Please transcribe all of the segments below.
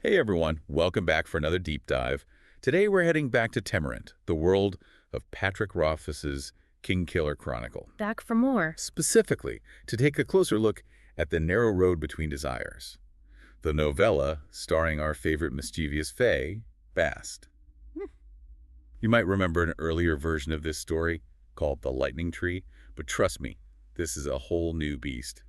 Hey everyone, welcome back for another deep dive. Today we're heading back to Temerant, the world of Patrick Rothfuss's King Killer Chronicle. Back for more. Specifically, to take a closer look at the narrow road between desires. The novella starring our favorite mischievous fae, Bast. Hmm. You might remember an earlier version of this story called The Lightning Tree, but trust me, this is a whole new beast.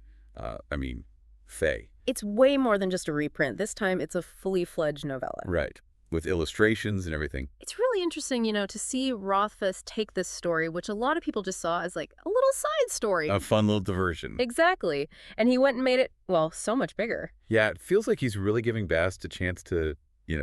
Fae. It's way more than just a reprint. This time it's a fully fledged novella. Right, with illustrations and everything. It's really interesting, to see Rothfuss take this story, which a lot of people just saw as like a little side story. A fun little diversion. Exactly. And he went and made it, well, so much bigger. Yeah, it feels like he's really giving Bast a chance to,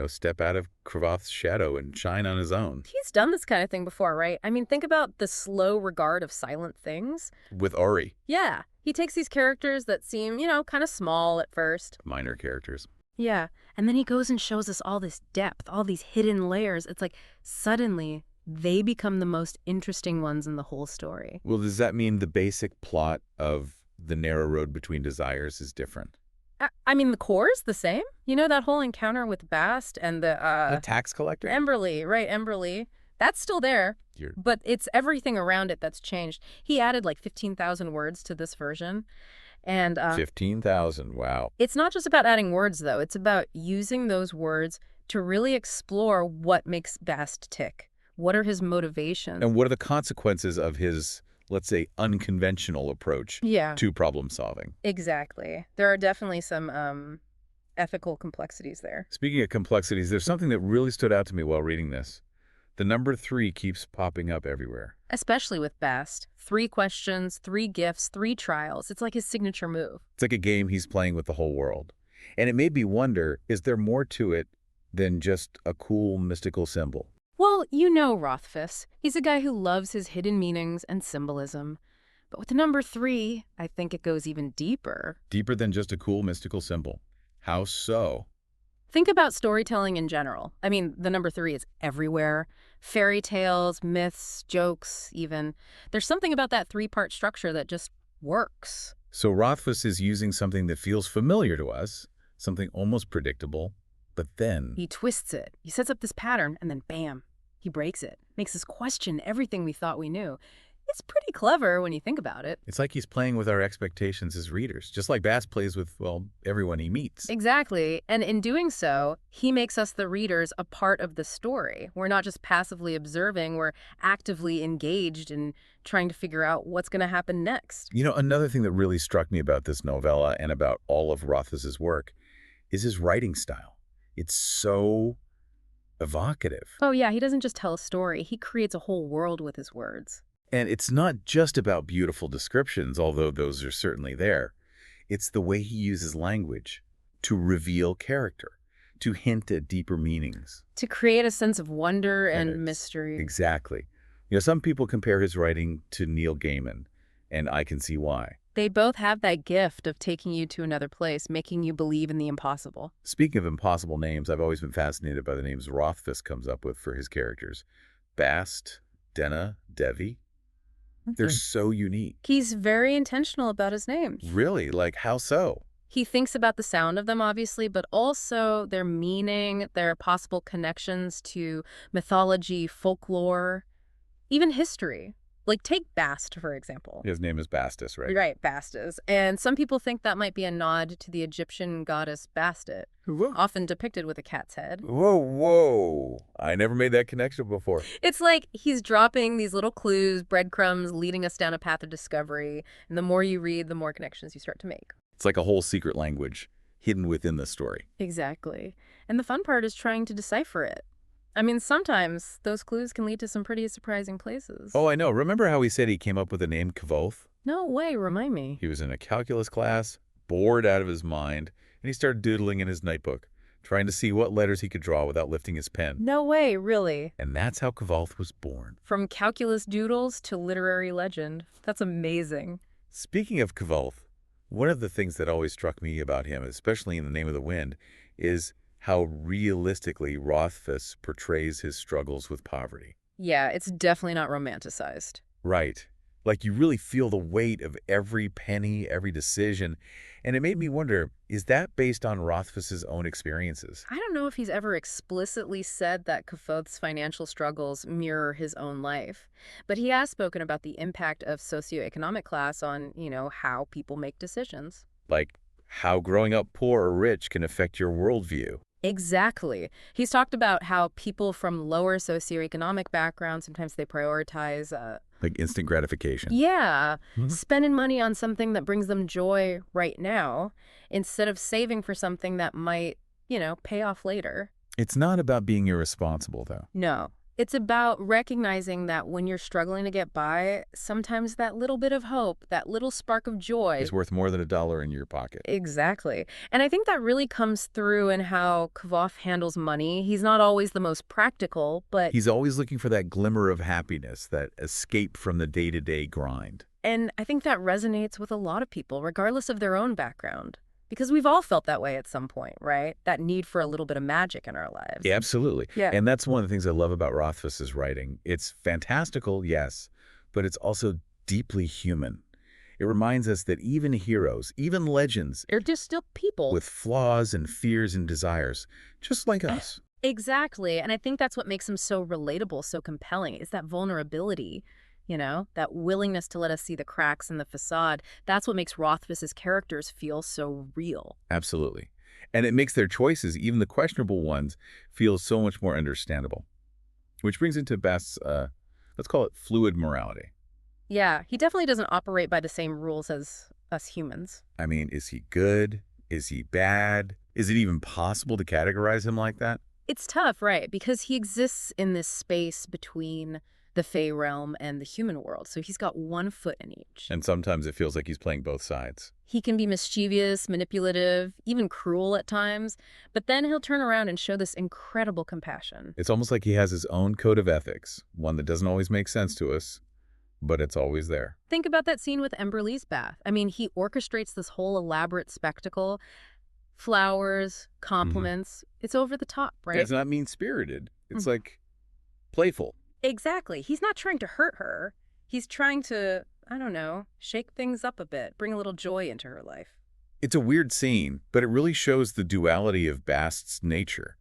step out of Kravoth's shadow and shine on his own. He's done this kind of thing before, right? I mean, think about the slow regard of silent things. With Ori. Yeah. He takes these characters that seem, kind of small at first. Minor characters. Yeah. And then he goes and shows us all this depth, all these hidden layers. It's like suddenly they become the most interesting ones in the whole story. Well, does that mean the basic plot of The Narrow Road Between Desires is different? I mean, the core is the same. That whole encounter with Bast and The tax collector? Emberly, right, Emberly. That's still there, but it's everything around it that's changed. He added like 15,000 words to this version. And 15,000, wow. It's not just about adding words, though. It's about using those words to really explore what makes Bast tick. What are his motivations? And what are the consequences of his, let's say, unconventional approach to problem solving? Exactly. There are definitely some ethical complexities there. Speaking of complexities, there's something that really stood out to me while reading this. The number 3 keeps popping up everywhere. Especially with Bast. 3 questions, 3 gifts, 3 trials. It's like his signature move. It's like a game he's playing with the whole world. And it made me wonder, is there more to it than just a cool mystical symbol? Well, Rothfuss. He's a guy who loves his hidden meanings and symbolism. But with the number 3, I think it goes even deeper. Deeper than just a cool mystical symbol. How so? Think about storytelling in general. I mean, the number 3 is everywhere. Fairy tales, myths, jokes, even. There's something about that 3-part structure that just works. So Rothfuss is using something that feels familiar to us, something almost predictable, but then he twists it. He sets up this pattern, and then bam, he breaks it. Makes us question everything we thought we knew. It's pretty clever when you think about it. It's like he's playing with our expectations as readers, just like Bast plays with, well, everyone he meets. Exactly. And in doing so, he makes us, the readers, a part of the story. We're not just passively observing, we're actively engaged in trying to figure out what's going to happen next. Another thing that really struck me about this novella and about all of Rothfuss's work is his writing style. It's so evocative. Oh yeah, he doesn't just tell a story, he creates a whole world with his words. And it's not just about beautiful descriptions, although those are certainly there. It's the way he uses language to reveal character, to hint at deeper meanings. To create a sense of wonder and mystery. Exactly. Some people compare his writing to Neil Gaiman, and I can see why. They both have that gift of taking you to another place, making you believe in the impossible. Speaking of impossible names, I've always been fascinated by the names Rothfuss comes up with for his characters. Bast, Denna, Devi. They're so unique. He's very intentional about his names. Really? Like, how so? He thinks about the sound of them, obviously, but also their meaning, their possible connections to mythology, folklore, even history. Like, take Bast, for example. His name is Bastus, right? Right, Bastus. And some people think that might be a nod to the Egyptian goddess Bastet, often depicted with a cat's head. Whoa. I never made that connection before. It's like he's dropping these little clues, breadcrumbs, leading us down a path of discovery. And the more you read, the more connections you start to make. It's like a whole secret language hidden within the story. Exactly. And the fun part is trying to decipher it. I mean, sometimes those clues can lead to some pretty surprising places. Oh, I know. Remember how he said he came up with the name Kvothe? No way, remind me. He was in a calculus class, bored out of his mind, and he started doodling in his notebook, trying to see what letters he could draw without lifting his pen. No way, really. And that's how Kvothe was born. From calculus doodles to literary legend. That's amazing. Speaking of Kvothe, one of the things that always struck me about him, especially in The Name of the Wind, is how realistically Rothfuss portrays his struggles with poverty. Yeah, it's definitely not romanticized. Right. Like you really feel the weight of every penny, every decision. And it made me wonder, is that based on Rothfuss's own experiences? I don't know if he's ever explicitly said that Kaffoth's financial struggles mirror his own life, but he has spoken about the impact of socioeconomic class on, how people make decisions. Like how growing up poor or rich can affect your worldview. Exactly. He's talked about how people from lower socioeconomic backgrounds, sometimes they prioritize, Like instant gratification. yeah, Mhm. spending money on something that brings them joy right now instead of saving for something that might, pay off later. It's not about being irresponsible, though. No. It's about recognizing that when you're struggling to get by, sometimes that little bit of hope, that little spark of It's joy. worth more than $1 in your pocket. Exactly. And I think that really comes through in how Kvoth handles money. He's not always the most practical, but He's always looking for that glimmer of happiness, that escape from the day-to-day grind. and I think that resonates with a lot of people, regardless of their own background. Because we've all felt that way at some point, right? That need for a little bit of magic in our lives. Yeah, absolutely. Yeah. And that's one of the things I love about Rothfuss's writing. It's fantastical, yes, but it's also deeply human. It reminds us that even heroes, even legends, They're just still people. with flaws and fears and desires, just like us. Exactly. And I think that's what makes him so relatable, so compelling, is that vulnerability, that willingness to let us see the cracks in the facade. That's what makes Rothfuss's characters feel so real. Absolutely. And it makes their choices, even the questionable ones, feel so much more understandable. Which brings into Best's, let's call it fluid morality. Yeah, he definitely doesn't operate by the same rules as us humans. I mean, is he good? Is he bad? Is it even possible to categorize him like that? It's tough, right? Because he exists in this space between the Fey realm and the human world. So he's got one foot in each. And sometimes it feels like he's playing both sides. He can be mischievous, manipulative, even cruel at times, but then he'll turn around and show this incredible compassion. It's almost like he has his own code of ethics, one that doesn't always make sense to us, but it's always there. Think about that scene with Emberly's bath. I mean, he orchestrates this whole elaborate spectacle. Flowers, compliments. It's over the top, right? It's not mean-spirited. It's Mhm. like playful. Exactly. He's not trying to hurt her. He's trying to, I don't know, shake things up a bit, bring a little joy into her life. It's a weird scene, but it really shows the duality of Bast's nature.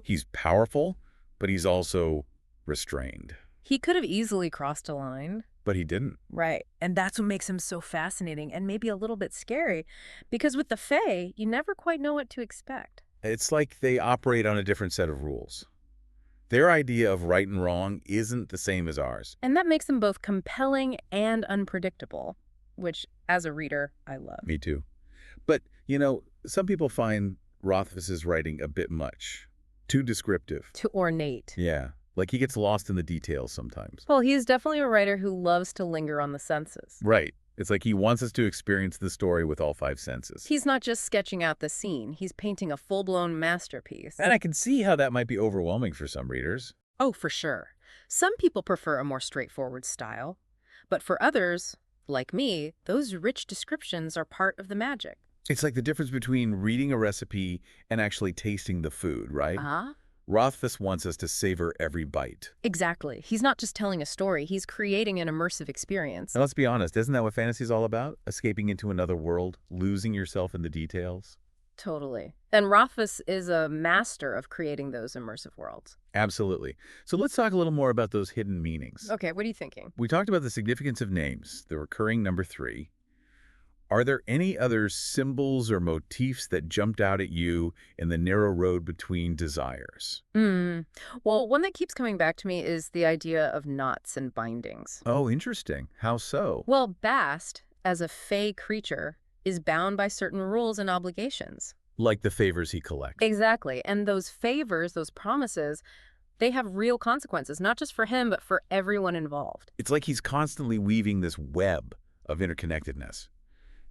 He's powerful, but he's also restrained. He could have easily crossed a line. But he didn't. Right. And that's what makes him so fascinating and maybe a little bit scary. Because with the Fae, you never quite know what to expect. It's like they operate on a different set of rules. Their idea of right and wrong isn't the same as ours. And that makes them both compelling and unpredictable, which, as a reader, I love. Me too. But, some people find Rothfuss's writing a bit much. Too descriptive. Too ornate. Yeah. Like he gets lost in the details sometimes. Well, he's definitely a writer who loves to linger on the senses. Right. It's like he wants us to experience the story with all five senses. He's not just sketching out the scene, he's painting a full-blown masterpiece. And I can see how that might be overwhelming for some readers. Oh, for sure. Some people prefer a more straightforward style. But for others, like me, those rich descriptions are part of the magic. It's like the difference between reading a recipe and actually tasting the food, right? Ah, Rothfuss wants us to savor every bite. exactly. He's not just telling a story, he's creating an immersive experience. And let's be honest, isn't that what fantasy's all about? Escaping into another world, losing yourself in the details? Totally. And Rothfuss is a master of creating those immersive worlds. Absolutely. So let's talk a little more about those hidden meanings. Okay, what are you thinking? We talked about the significance of names, the recurring number 3. Are there any other symbols or motifs that jumped out at you in the narrow road between desires? Well, one that keeps coming back to me is the idea of knots and bindings. Oh, interesting. How so? Well, Bast, as a fey creature, is bound by certain rules and obligations. Like the favors he collects. Exactly. And those favors, those promises, they have real consequences, not just for him, but for everyone involved. It's like he's constantly weaving this web of interconnectedness.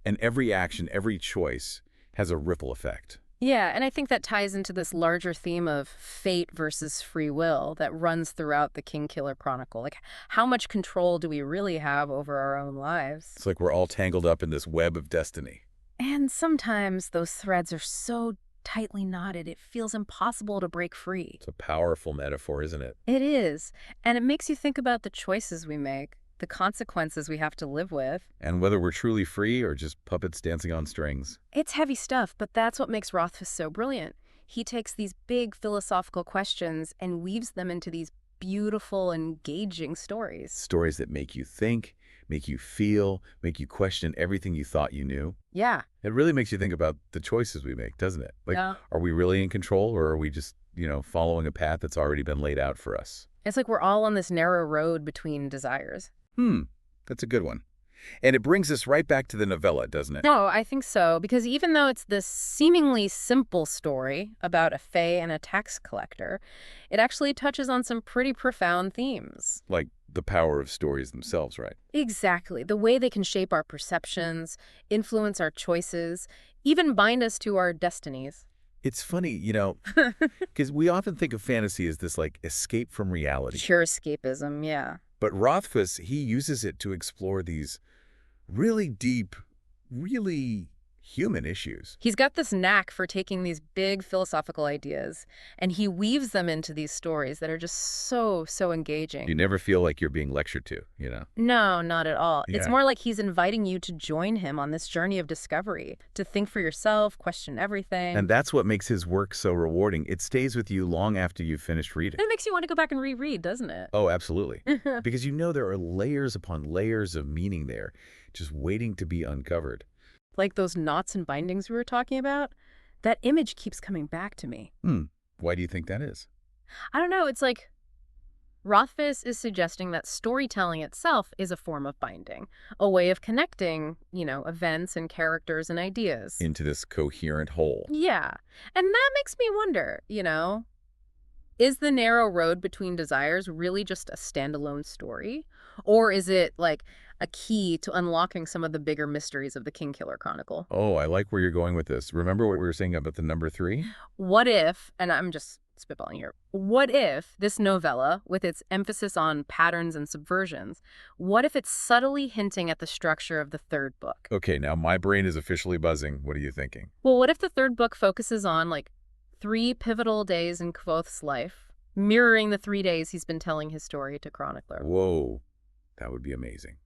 And every action, every choice has a ripple effect. Yeah, and I think that ties into this larger theme of fate versus free will that runs throughout the Kingkiller Chronicle. Like, how much control do we really have over our own lives? It's like we're all tangled up in this web of destiny. And sometimes those threads are so tightly knotted, it feels impossible to break free. It's a powerful metaphor, isn't it? It is. And it makes you think about the choices we make. the consequences we have to live with. And whether we're truly free or just puppets dancing on strings. It's heavy stuff, but that's what makes Rothfuss so brilliant. He takes these big philosophical questions and weaves them into these beautiful, engaging stories. Stories that make you think, make you feel, make you question everything you thought you knew. Yeah. It really makes you think about the choices we make, doesn't it? Like, Yeah. are we really in control, or are we just, following a path that's already been laid out for us? It's like we're all on this narrow road between desires. That's a good one. And it brings us right back to the novella, doesn't it? No, I think so, because even though it's this seemingly simple story about a fae and a tax collector, it actually touches on some pretty profound themes. Like the power of stories themselves, right? Exactly. The way they can shape our perceptions, influence our choices, even bind us to our destinies. It's funny, because we often think of fantasy as this, like, escape from reality. Pure escapism, yeah. But Rothfuss, he uses it to explore these really deep, really human issues. He's got this knack for taking these big philosophical ideas, and he weaves them into these stories that are just so engaging. You never feel like you're being lectured to, No, not at all. It's Yeah. more like he's inviting you to join him on this journey of discovery, to think for yourself, question everything. And that's what makes his work so rewarding. It stays with you long after you've finished reading. It makes you want to go back and reread, doesn't it? Oh, absolutely. Because there are layers upon layers of meaning there, just waiting to be uncovered. Like those knots and bindings we were talking about, that image keeps coming back to me. Why do you think that is? I don't know, it's like Rothfuss is suggesting that storytelling itself is a form of binding, a way of connecting, events and characters and ideas. Into this coherent whole. Yeah. And that makes me wonder, is the narrow road between desires really just a standalone story? Or is it like a key to unlocking some of the bigger mysteries of the Kingkiller Chronicle? Oh, I like where you're going with this. Remember what we were saying about the number 3? What if, and I'm just spitballing here, what if this novella, with its emphasis on patterns and subversions, what if it's subtly hinting at the structure of the third book? Okay, now my brain is officially buzzing. What are you thinking? Well, what if the third book focuses on, 3 pivotal days in Kvoth's life, mirroring the 3 days he's been telling his story to Chronicler? Whoa, that would be amazing.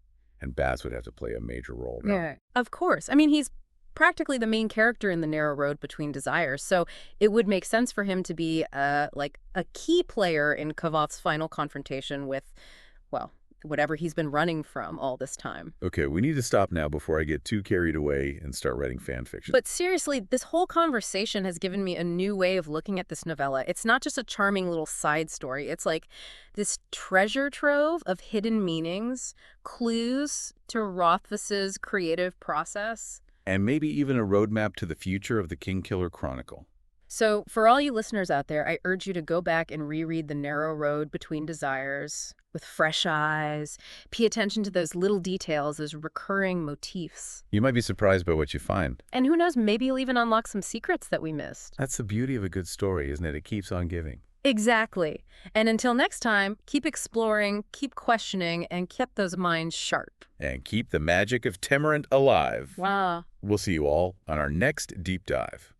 And Baz would have to play a major role now. Yeah, of course. I mean, he's practically the main character in the narrow road between desires, so it would make sense for him to be a key player in Kvoth's final confrontation with, well, whatever he's been running from all this time. Okay, we need to stop now before I get too carried away and start writing fan fiction. But seriously, this whole conversation has given me a new way of looking at this novella. It's not just a charming little side story. It's like this treasure trove of hidden meanings, clues to Rothfuss's creative process. And maybe even a roadmap to the future of the Kingkiller Chronicle. So for all you listeners out there, I urge you to go back and reread The Narrow Road Between Desires with fresh eyes. Pay attention to those little details, those recurring motifs. You might be surprised by what you find. And who knows, maybe you'll even unlock some secrets that we missed. That's the beauty of a good story, isn't it? It keeps on giving. Exactly. And until next time, keep exploring, keep questioning, and keep those minds sharp. And keep the magic of Temerant alive. Wow. We'll see you all on our next deep dive.